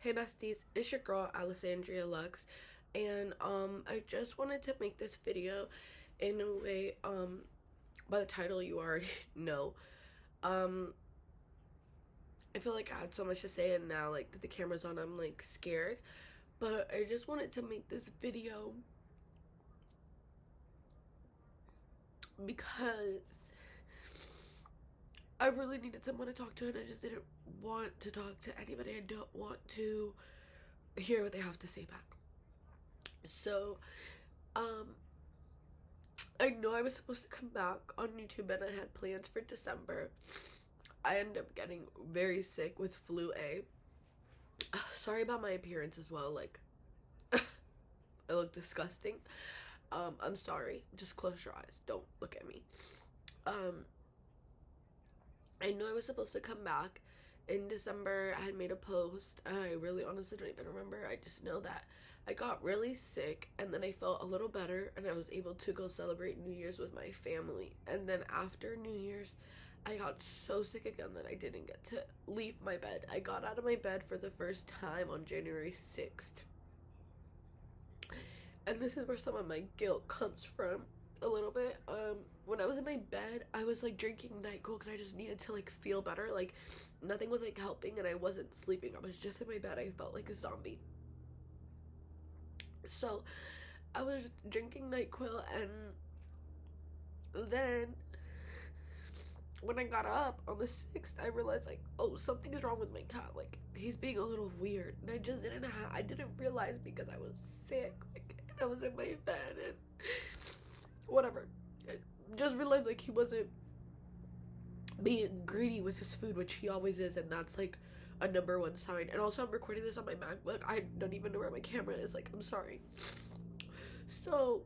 Hey besties, it's your girl Alessandria Lux, and I just wanted to make this video in a way, by the title you already know. um I feel like I had so much to say, and now like that the camera's on, I'm like scared, but I just wanted to make this video because I really needed someone to talk to, and I just didn't want to talk to anybody. I don't want to hear what they have to say back. So I know I was supposed to come back on YouTube, and I had plans for December. I ended up getting very sick with flu A. Sorry about my appearance as well. Like, I look disgusting. I'm sorry. Just close your eyes. Don't look at me. I know I was supposed to come back in December. I had made a post. I really honestly don't even remember. I just know that I got really sick, and then I felt a little better, and I was able to go celebrate New Year's with my family. And then after New Year's, I got so sick again that I didn't get to leave my bed. I got out of my bed for the first time on January 6th. And this is where some of my guilt comes from a little bit. When I was in my bed, I was like drinking NyQuil because I just needed to like feel better. Like nothing was like helping, and I wasn't sleeping. I was just in my bed. I felt like a zombie. So I was drinking NyQuil, and then when I got up on the 6th, I realized like, oh, something is wrong with my cat. Like he's being a little weird, and I just I didn't realize because I was sick. Like I was in my bed and whatever. I just realized like he wasn't being greedy with his food, which he always is, and that's like a number one sign. And also, I'm recording this on my MacBook. I don't even know where my camera is. Like, I'm sorry. So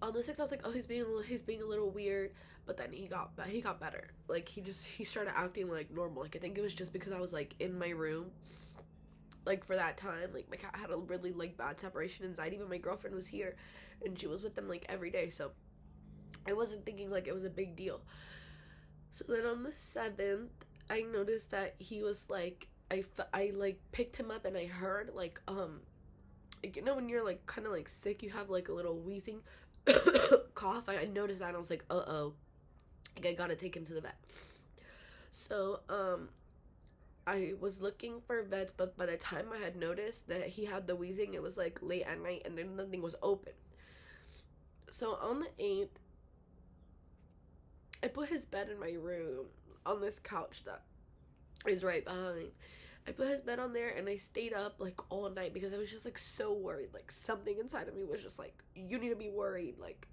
on the 6th, I was like, oh, he's being a little weird. But then he got better. Like he started acting like normal. Like I think it was just because I was like in my room. Like for that time, like my cat had a really like bad separation anxiety, but my girlfriend was here, and she was with them like every day. So I wasn't thinking like it was a big deal. So then on the 7th, I noticed that he was like, I like picked him up, and I heard like you know when you're like kind of like sick, you have like a little wheezing cough. I noticed that, and I was like, uh-oh, like I gotta take him to the vet. So I was looking for vets, but by the time I had noticed that he had the wheezing, it was like late at night, and then nothing was open. So on the 8th, I put his bed in my room on this couch that is right behind. I put his bed on there, and I stayed up like all night because I was just like so worried. Like something inside of me was just like, you need to be worried. Like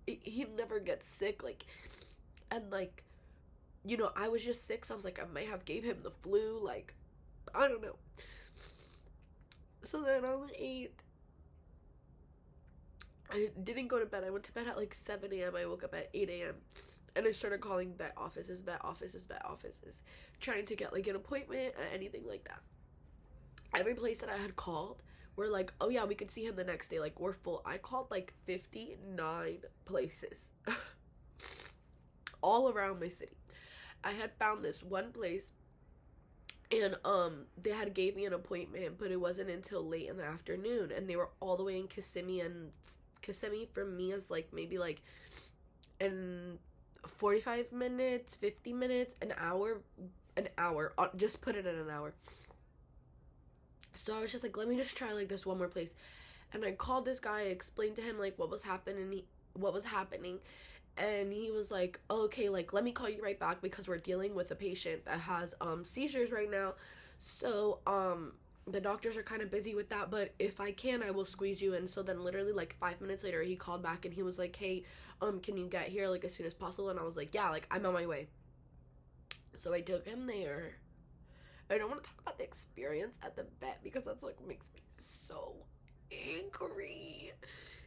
he never gets sick. Like, and like, you know, I was just sick, so I was like, I might have gave him the flu. Like, I don't know. So then on the 8th, I didn't go to bed. I went to bed at like 7 a.m. I woke up at 8 a.m. And I started calling vet offices, trying to get like an appointment, anything like that. Every place that I had called were like, oh yeah, we could see him the next day. Like, we're full. I called like 59 places all around my city. I had found this one place, and they had gave me an appointment, but it wasn't until late in the afternoon, and they were all the way in Kissimmee, and Kissimmee from me is like maybe like in 45 minutes, 50 minutes, an hour, just put it in an hour. So I was just like, let me just try like this one more place. And I called this guy, I explained to him like what was happening, and he was like, oh, okay, like let me call you right back because we're dealing with a patient that has seizures right now. So the doctors are kind of busy with that, but if I can, I will squeeze you in. So then literally like 5 minutes later, he called back, and he was like, hey, can you get here like as soon as possible? And I was like, yeah, like I'm on my way. So I took him there. I don't want to talk about the experience at the vet because that's what makes me so angry.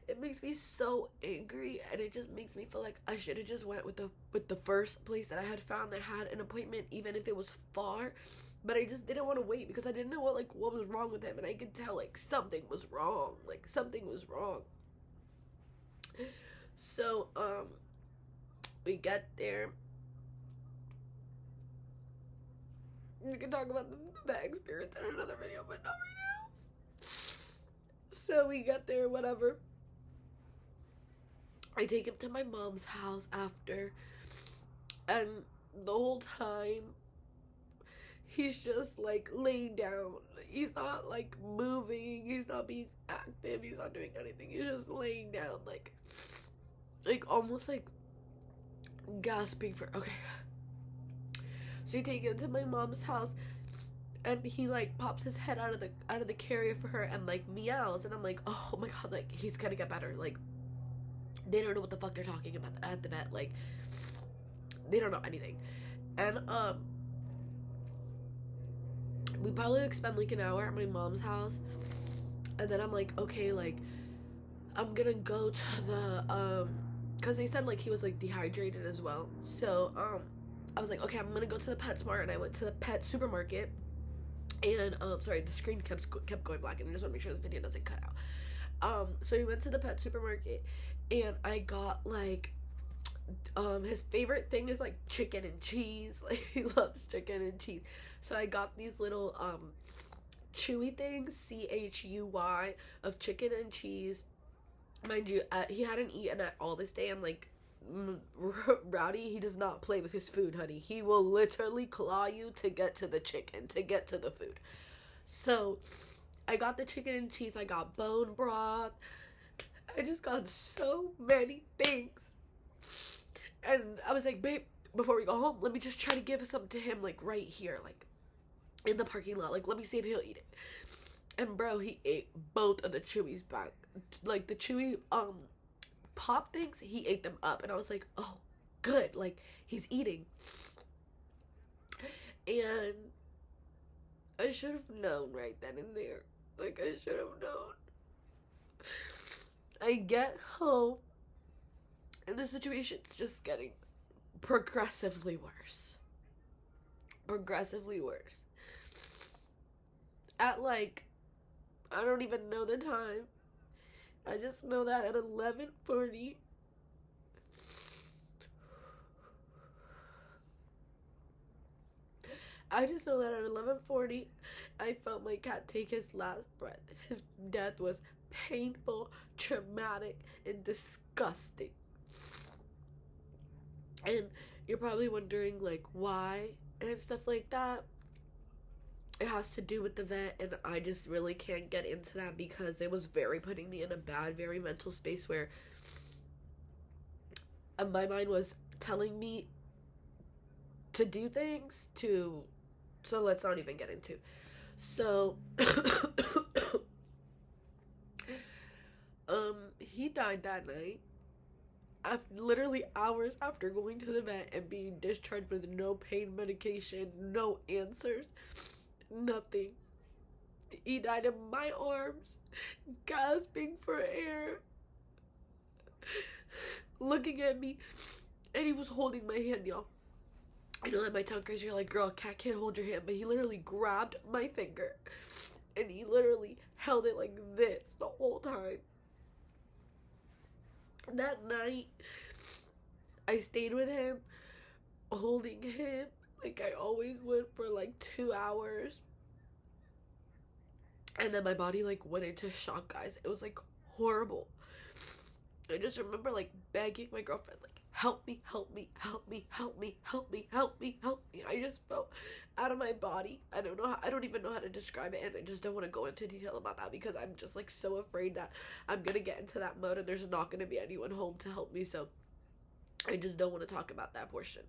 It makes me so angry, and it just makes me feel like I should have just went with the first place that I had found. I had an appointment, even if it was far, but I just didn't want to wait because I didn't know what was wrong with him, and I could tell like something was wrong. So we get there. We can talk about the vet experience in another video, but not right now. So we got there, whatever. I take him to my mom's house after, and the whole time he's just like laying down. He's not like moving, he's not being active, he's not doing anything. He's just laying down, like almost like gasping for okay. So you take him to my mom's house, and he like pops his head out of the carrier for her and like meows, and I'm like, oh my god, like he's gonna get better. Like they don't know what the fuck they're talking about at the vet. Like they don't know anything. And we probably like spend like an hour at my mom's house, and then I'm like, okay, like I'm gonna go to the because they said like he was like dehydrated as well. So I was like, okay, I'm gonna go to the PetSmart, and I went to the pet supermarket. And sorry, the screen kept going black, and I just want to make sure the video doesn't cut out. So we went to the pet supermarket, and I got like his favorite thing is like chicken and cheese. Like he loves chicken and cheese. So I got these little chewy things, CHUY, of chicken and cheese. Mind you, he hadn't eaten at all this day, and like Rowdy, he does not play with his food, honey. He will literally claw you to get to the chicken, to get to the food. So I got the chicken and cheese, I got bone broth, I just got so many things. And I was like, babe, before we go home, let me just try to give some to him, like right here, like in the parking lot. Like, let me see if he'll eat it. And bro, he ate both of the Chewies back. Like the Chewy pop things, he ate them up, and I was like, oh good, like he's eating. And I should have known right then and there. Like I should have known. I get home, and the situation's just getting progressively worse. Progressively worse. At like, I don't even know the time. I just know that at 11:40, I felt my cat take his last breath. His death was painful, traumatic, and disgusting. And you're probably wondering, like, why and stuff like that. It has to do with the vet, and I just really can't get into that because it was putting me in a bad, very mental space where my mind was telling me to do things so let's not even get into. So he died that night. After, literally hours after going to the vet and being discharged with no pain medication, no answers, nothing. He died in my arms, gasping for air, looking at me, and he was holding my hand, y'all. I know that my tongue crazy, you're like, girl, a cat can't hold your hand, but he literally grabbed my finger, and he literally held it like this the whole time. That night, I stayed with him, holding him like I always would for like 2 hours. And then my body like went into shock, guys. It was like horrible. I just remember like begging my girlfriend, like, help me, help me, help me, help me, help me, help me, help me. I just felt out of my body. I don't even know how to describe it, and I just don't want to go into detail about that because I'm just like so afraid that I'm gonna get into that mode and there's not gonna be anyone home to help me, so I just don't want to talk about that portion.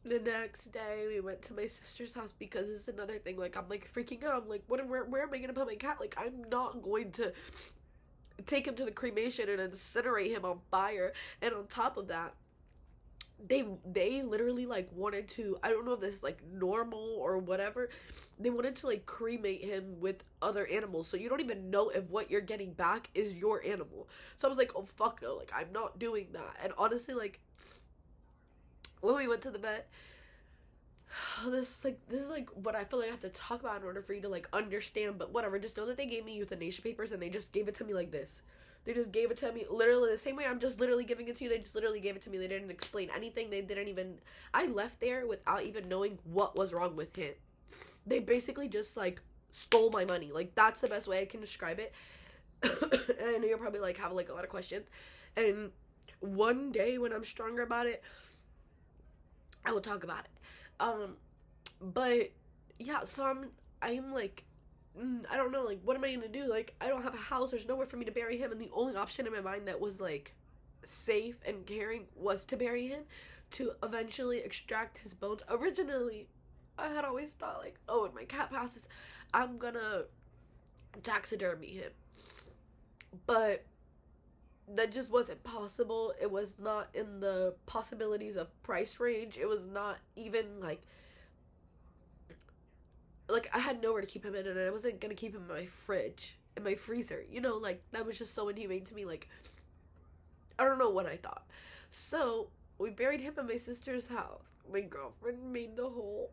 The next day, we went to my sister's house because it's another thing. Like, I'm like freaking out. I'm like, where am I gonna put my cat? Like, I'm not going to take him to the cremation and incinerate him on fire. And on top of that, they literally like wanted to, I don't know if this is like normal or whatever, they wanted to like cremate him with other animals, so you don't even know if what you're getting back is your animal. So I was like, oh fuck no, like I'm not doing that. And honestly, like when we went to the vet, this is like what I feel like I have to talk about in order for you to like understand. But whatever, just know that they gave me euthanasia papers and they just gave it to me like this. They just gave it to me literally the same way I'm just literally giving it to you. They just literally gave it to me. They didn't explain anything. They didn't even. I left there without even knowing what was wrong with him. They basically just like stole my money. Like, that's the best way I can describe it. And I know you'll probably like have like a lot of questions. And one day when I'm stronger about it, I will talk about it. But yeah, so I'm like, I don't know, like, what am I gonna do? Like, I don't have a house, there's nowhere for me to bury him, and the only option in my mind that was like safe and caring was to bury him, to eventually extract his bones. Originally, I had always thought like, oh, when my cat passes, I'm gonna taxidermy him. But that just wasn't possible. It was not in the possibilities of price range. It was not even like I had nowhere to keep him in, and I wasn't gonna keep him in my fridge, in my freezer. You know, like, that was just so inhumane to me. Like, I don't know what I thought. So we buried him at my sister's house. My girlfriend made the hole.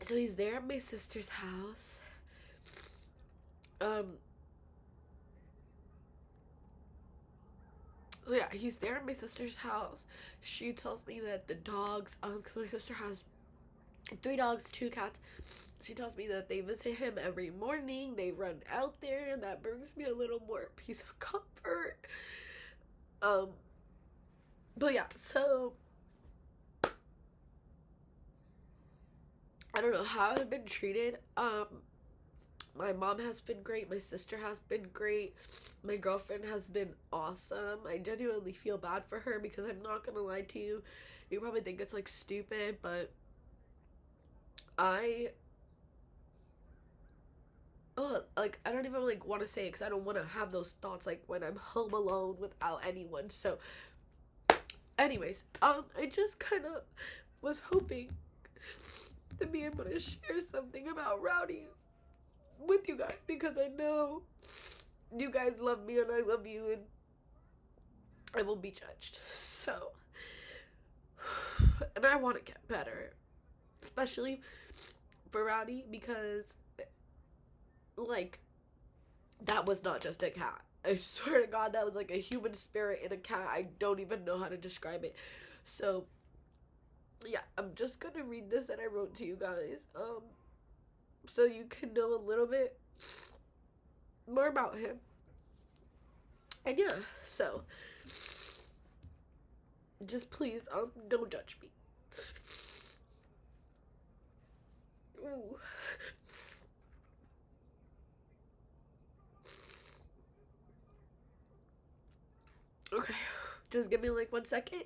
So he's there at my sister's house. So yeah, he's there at my sister's house. She tells me that the dogs, cause my sister has 3 dogs, 2 cats. She tells me that they visit him every morning. They run out there, and that brings me a little more peace of comfort. But yeah, so I don't know how I've been treated. My mom has been great. My sister has been great. My girlfriend has been awesome. I genuinely feel bad for her because I'm not gonna lie to you. You probably think it's like stupid, but I don't even like want to say it because I don't want to have those thoughts like when I'm home alone without anyone. So, anyways, I just kind of was hoping to be able to share something about Rowdy with you guys, because I know you guys love me and I love you, and I will be judged. So, and I want to get better, especially for Rowdy, because like, that was not just a cat. I swear to God, that was like a human spirit in a cat. I don't even know how to describe it. So yeah, I'm just gonna read this that I wrote to you guys, so you can know a little bit more about him. And yeah, so just please, don't judge me. Ooh. Okay, just give me like 1 second.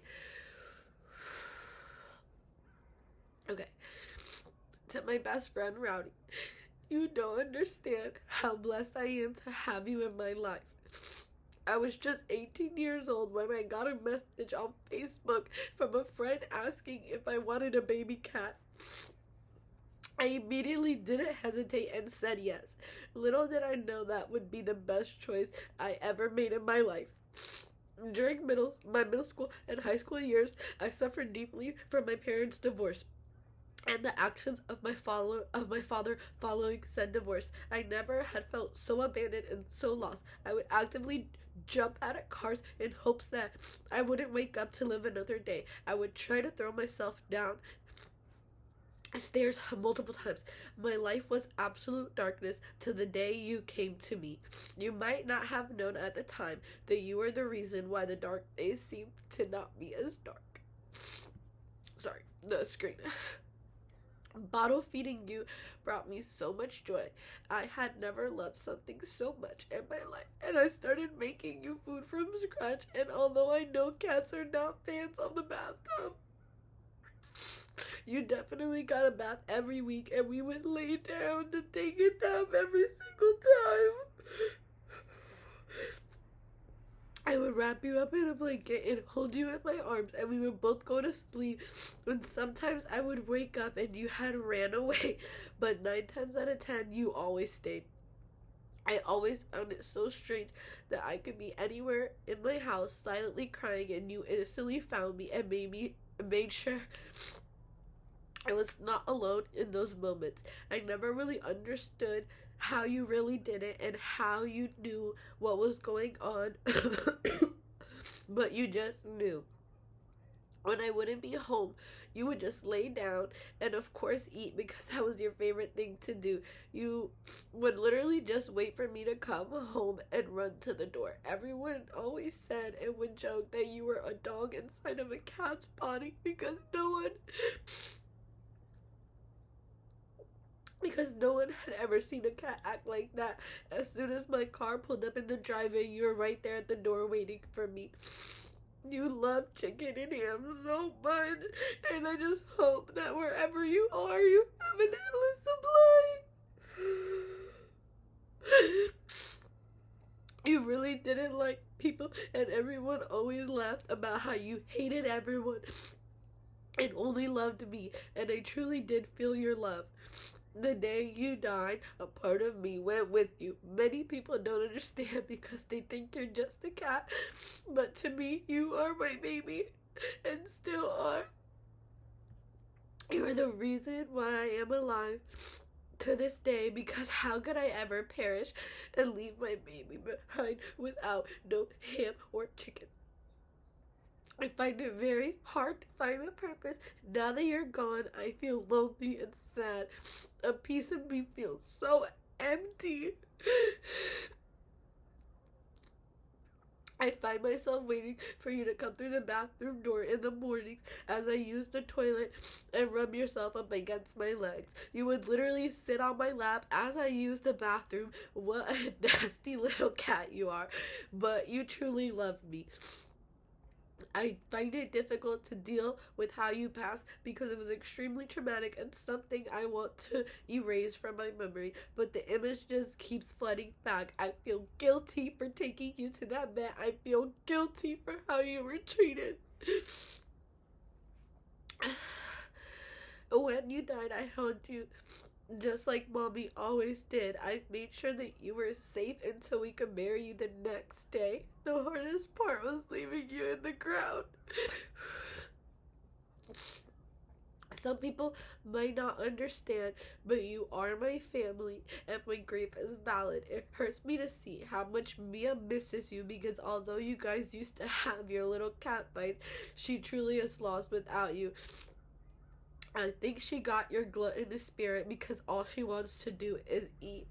Okay. To my best friend, Rowdy, you don't understand how blessed I am to have you in my life. I was just 18 years old when I got a message on Facebook from a friend asking if I wanted a baby cat. I immediately didn't hesitate and said yes. Little did I know that would be the best choice I ever made in my life. During my middle school and high school years, I suffered deeply from my parents' divorce and the actions of my father following said divorce. I never had felt so abandoned and so lost. I would actively jump out of cars in hopes that I wouldn't wake up to live another day. I would try to throw myself down stairs multiple times. My life was absolute darkness till the day you came to me. You might not have known at the time that you were the reason why the dark days seemed to not be as dark. Sorry, the screen. Bottle feeding you brought me so much joy. I had never loved something so much in my life, and I started making you food from scratch. And although I know cats are not fans of the bathtub, you definitely got a bath every week, and we would lay down to take a nap every single time. I would wrap you up in a blanket and hold you in my arms, and we would both go to sleep. And sometimes I would wake up and you had ran away, but 9 times out of 10, you always stayed. I always found it so strange that I could be anywhere in my house silently crying and you innocently found me and made sure I was not alone in those moments. I never really understood how you really did it and how you knew what was going on, but you just knew. When I wouldn't be home, you would just lay down and, of course, eat because that was your favorite thing to do. You would literally just wait for me to come home and run to the door. Everyone always said and would joke that you were a dog inside of a cat's body because no one had ever seen a cat act like that. As soon as my car pulled up in the driveway, you were right there at the door waiting for me. You love chicken and ham so much, and I just hope that wherever you are, you have an endless supply. You really didn't like people, and everyone always laughed about how you hated everyone and only loved me, and I truly did feel your love. The day you died, a part of me went with you. Many people don't understand because they think you're just a cat, but to me, you are my baby, and still are. You are the reason why I am alive to this day, because how could I ever perish and leave my baby behind without no ham or chicken? I find it very hard to find a purpose. Now that you're gone, I feel lonely and sad. A piece of me feels so empty. I find myself waiting for you to come through the bathroom door in the mornings as I use the toilet and rub yourself up against my legs. You would literally sit on my lap as I use the bathroom. What a nasty little cat you are. But you truly love me. I find it difficult to deal with how you passed because it was extremely traumatic and something I want to erase from my memory, but the image just keeps flooding back. I feel guilty for taking you to that vet. I feel guilty for how you were treated. When you died, I held you just like mommy always did. I made sure that you were safe until we could bury you the next day. The hardest part was leaving you in the ground. Some people might not understand, but you are my family, and my grief is valid. It hurts me to see how much Mia misses you because although you guys used to have your little cat fights, she truly is lost without you. I think she got your gluttonous spirit because all she wants to do is eat.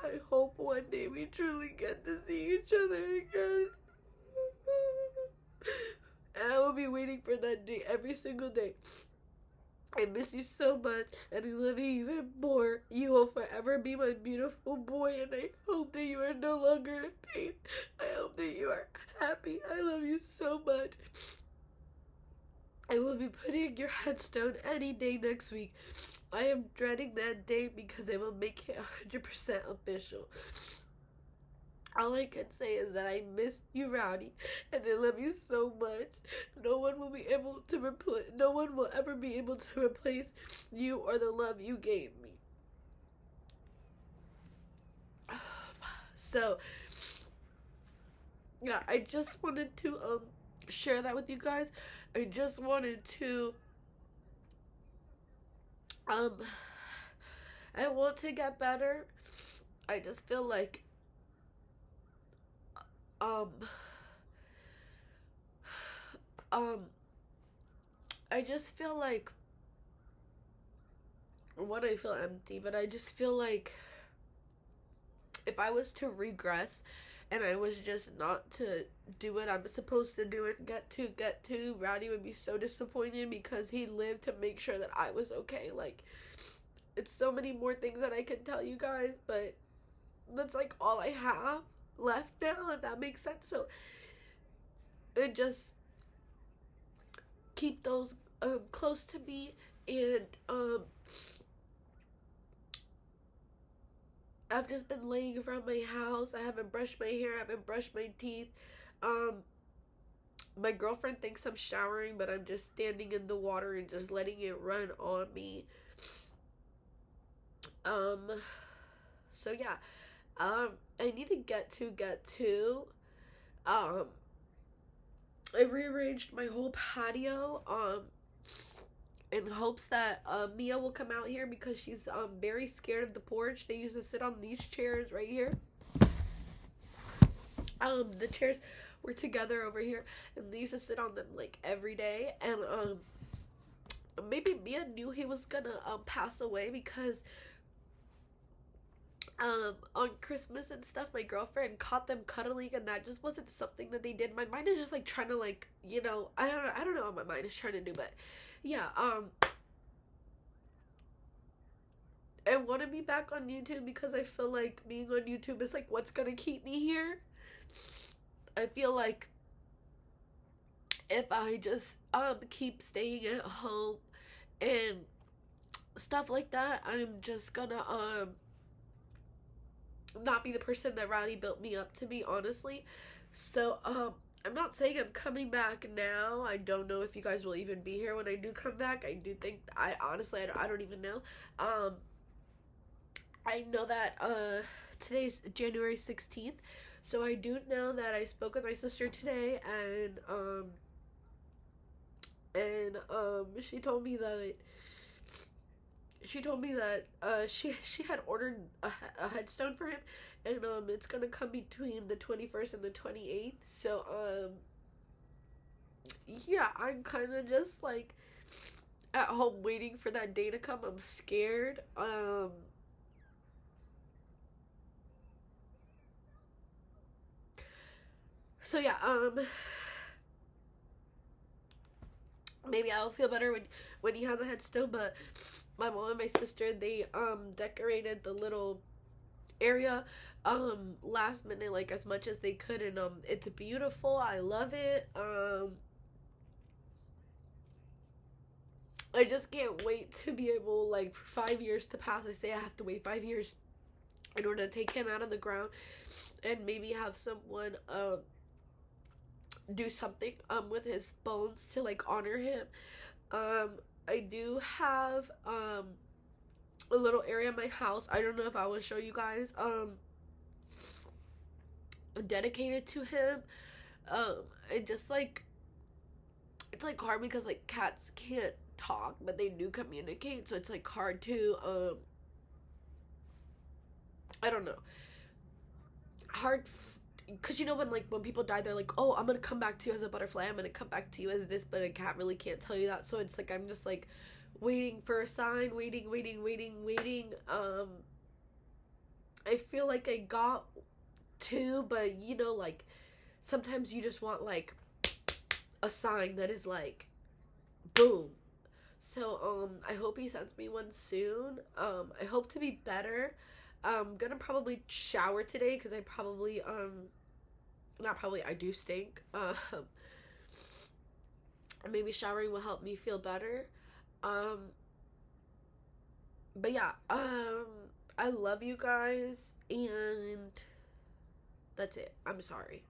I hope one day we truly get to see each other again. And I will be waiting for that day every single day. I miss you so much, and I love you even more. You will forever be my beautiful boy, and I hope that you are no longer in pain. I hope that you are happy. I love you so much. I will be putting your headstone any day next week. I am dreading that day because it will make it 100% official. All I can say is that I miss you, Rowdy, and I love you so much. No one will ever be able to replace you or the love you gave me. So, yeah, I just wanted to share that with you guys. I just wanted to I want to get better. I just feel like I just feel like when I feel empty, but I just feel like if I was to regress and I was just not to do what I'm supposed to do and get to, Rowdy would be so disappointed because he lived to make sure that I was okay. Like, it's so many more things that I can tell you guys, but that's like all I have left now, if that makes sense. So it just keep those close to me, and I've just been laying around my house. I haven't brushed my hair, I haven't brushed my teeth. My girlfriend thinks I'm showering, but I'm just standing in the water and just letting it run on me. So yeah, I need to get to um I rearranged my whole patio in hopes that Mia will come out here because she's very scared of the porch. They used to sit on these chairs right here. The chairs were together over here, and they used to sit on them like every day. And maybe Mia knew he was gonna pass away because on Christmas and stuff, my girlfriend caught them cuddling, and that just wasn't something that they did. My mind is just like trying to like, I don't know what my mind is trying to do, but yeah, I want to be back on YouTube because I feel like being on YouTube is like what's gonna keep me here. I feel like if I just keep staying at home and stuff like that, I'm just gonna not be the person that Rowdy built me up to be, honestly. So I'm not saying I'm coming back now. I don't know if you guys will even be here when I do come back. I do think I honestly I don't even know. I know that today's January 16th. So I do know that I spoke with my sister today, and she told me that she had ordered a headstone for him, and it's gonna come between the 21st and the 28th. So yeah, I'm kind of just like at home waiting for that day to come. I'm scared. So yeah, maybe I'll feel better when he has a headstone. But my mom and my sister, they decorated the little area last minute, like as much as they could, and it's beautiful. I love it. I just can't wait to be able, like, for 5 years to pass. I say I have to wait 5 years in order to take him out of the ground, and maybe have someone do something with his bones to like honor him. I do have a little area in my house. I don't know if I will show you guys. Dedicated to him. It just like it's like hard because like cats can't talk, but they do communicate, so it's like hard to I don't know, hard because when people die, they're like, oh, I'm gonna come back to you as a butterfly, I'm gonna come back to you as this, but a cat really can't tell you that. So it's like I'm just like waiting for a sign, waiting. I feel like I got two, but like sometimes you just want like a sign that is like boom. So I hope he sends me one soon. I hope to be better. I'm gonna probably shower today because I probably not probably, I do stink. Maybe showering will help me feel better. But yeah, I love you guys, and that's it. I'm sorry.